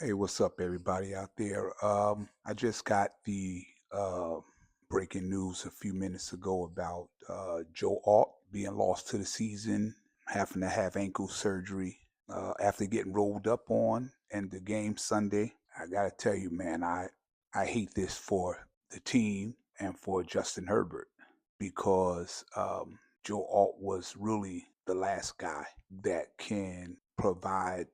Hey, what's up, everybody out there? I just got the uh, breaking news a few minutes ago about Joe Alt being lost to the season, having to have ankle surgery after getting rolled up on in the game Sunday. I gotta tell you, man, I hate this for the team and for Justin Herbert because Joe Alt was really the last guy that can provide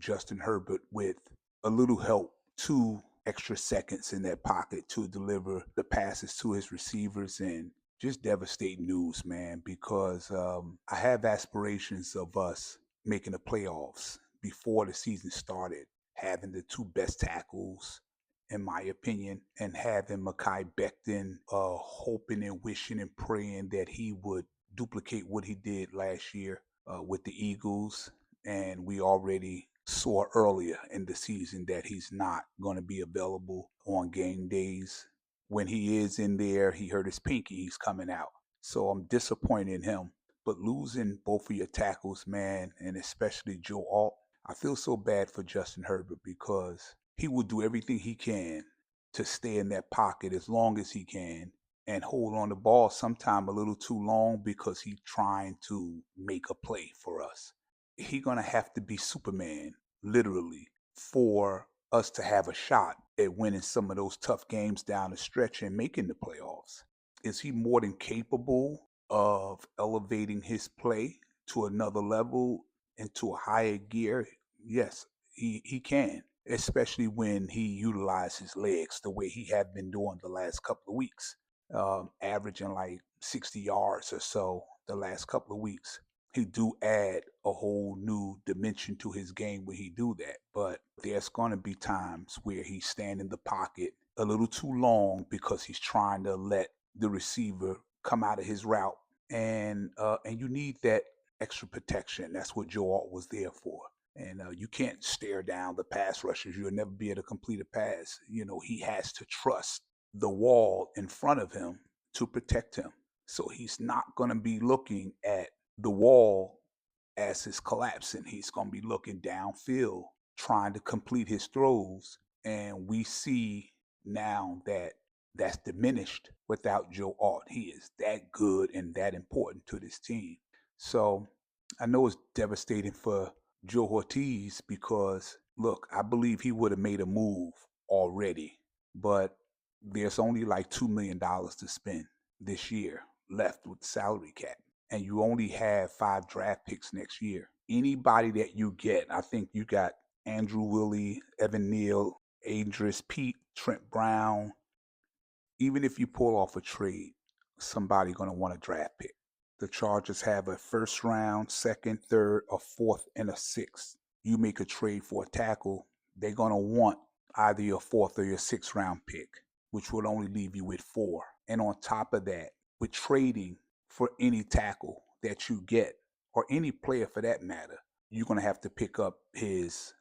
Justin Herbert with a little help, 2 extra seconds in that pocket to deliver the passes to his receivers, and just devastating news, man, because I have aspirations of us making the playoffs before the season started, having the two best tackles, in my opinion, and having Makai Becton hoping and wishing and praying that he would duplicate what he did last year with the Eagles, and we already saw earlier in the season that he's not going to be available on game days. When he is in there, he hurt his pinky, he's coming out. So I'm disappointed in him. But losing both of your tackles, man, and especially Joe Alt, I feel so bad for Justin Herbert because he will do everything he can to stay in that pocket as long as he can and hold on the ball sometime a little too long because he's trying to make a play for us. He gonna have to be Superman, literally, for us to have a shot at winning some of those tough games down the stretch and making the playoffs. Is he more than capable of elevating his play to another level into a higher gear? Yes, he can, especially when he utilizes his legs the way he had been doing the last couple of weeks, averaging like 60 yards or so the last couple of weeks. He do add a whole new dimension to his game when he do that. But there's going to be times where he's stand in the pocket a little too long because he's trying to let the receiver come out of his route, and you need that extra protection. That's what Joe Alt was there for. And you can't stare down the pass rushers. You'll never be able to complete a pass. You know, he has to trust the wall in front of him to protect him. So he's not going to be looking at the wall as it's collapsing. He's going to be looking downfield, trying to complete his throws. And we see now that that's diminished without Joe Alt. He is that good and that important to this team. So I know it's devastating for Joe Ortiz because, look, I believe he would have made a move already, but there's only like $2 million to spend this year left with the salary cap, and you only have 5 draft picks next year. Anybody that you get, I think you got Andrew Willie, Evan Neal, Adris Pete, Trent Brown. Even if you pull off a trade, somebody going to want a draft pick. The Chargers have a first round, second, third, a fourth, and a sixth. You make a trade for a tackle, they're going to want either your fourth or your sixth round pick, which would only leave you with four. And on top of that, with trading for any tackle that you get, or any player for that matter, you're going to have to pick up his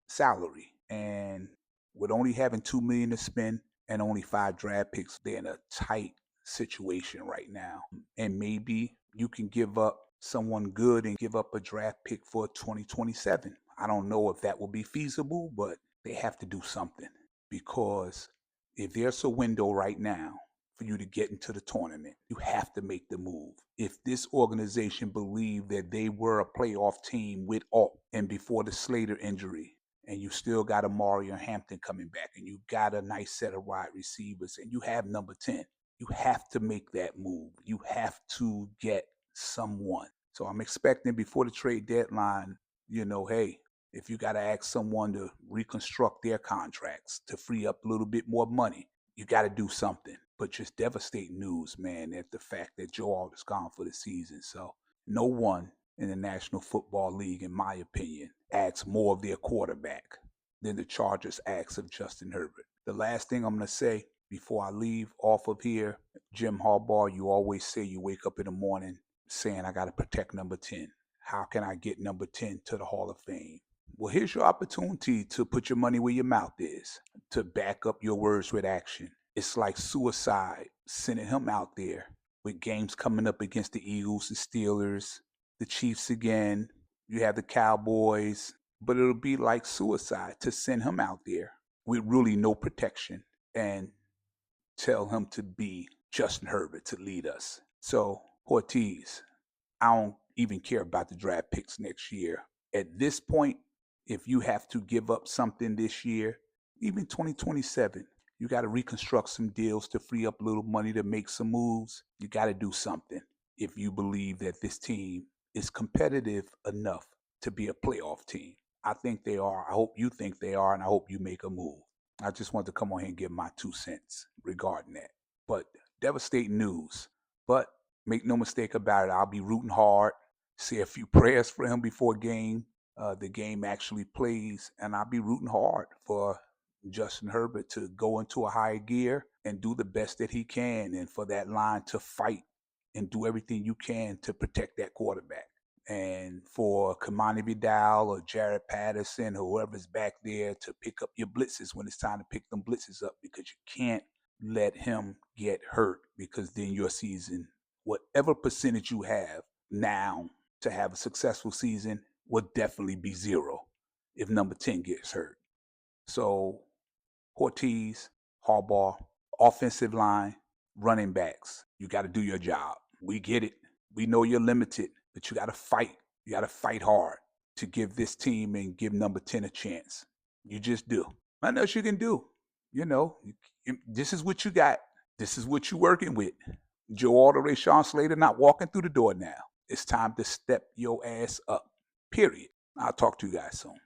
salary. And with only having 2 million to spend and only 5 draft picks, they're in a tight situation right now. And maybe you can give up someone good and give up a draft pick for 2027. I don't know if that will be feasible, but they have to do something because if there's a window right now for you to get into the tournament, you have to make the move. If this organization believed that they were a playoff team with Alt and before the Slater injury, and you still got a Mario Hampton coming back, and you got a nice set of wide receivers, and you have number 10, you have to make that move. You have to get someone. So I'm expecting before the trade deadline, hey, if you got to ask someone to reconstruct their contracts to free up a little bit more money, you got to do something. But just devastating news, man, at the fact that Joe Alt is gone for the season. So no one in the National Football League, in my opinion, asks more of their quarterback than the Chargers ask of Justin Herbert. The last thing I'm going to say before I leave off of here, Jim Harbaugh, you always say you wake up in the morning saying, I got to protect number 10. How can I get number 10 to the Hall of Fame? Well, here's your opportunity to put your money where your mouth is, to back up your words with action. It's like suicide sending him out there with games coming up against the Eagles, the Steelers, the Chiefs again. You have the Cowboys. but it'll be like suicide to send him out there with really no protection and tell him to be Justin Herbert to lead us. So, Ortiz, I don't even care about the draft picks next year. At this point, if you have to give up something this year, even 2027, you got to reconstruct some deals to free up a little money to make some moves. You got to do something if you believe that this team is competitive enough to be a playoff team. I think they are. I hope you think they are, and I hope you make a move. I just want to come on here and give my 2 cents regarding that. But devastating news. But make no mistake about it, I'll be rooting hard, say a few prayers for him before the game actually plays, and I'll be rooting hard for Justin Herbert to go into a higher gear and do the best that he can, and for that line to fight and do everything you can to protect that quarterback. And for Kamani Vidal or Jared Patterson, whoever's back there, to pick up your blitzes when it's time to pick them blitzes up, because you can't let him get hurt, because then your season, whatever percentage you have now to have a successful season, will definitely be zero if number 10 gets hurt. So Ortiz, Harbaugh, offensive line, running backs, you got to do your job. We get it. We know you're limited, but you got to fight. You got to fight hard to give this team and give number 10 a chance. You just do. Nothing else you can do. This is what you got. This is what you're working with. Joe Alder, Rashawn Slater not walking through the door now. It's time to step your ass up. Period. I'll talk to you guys soon.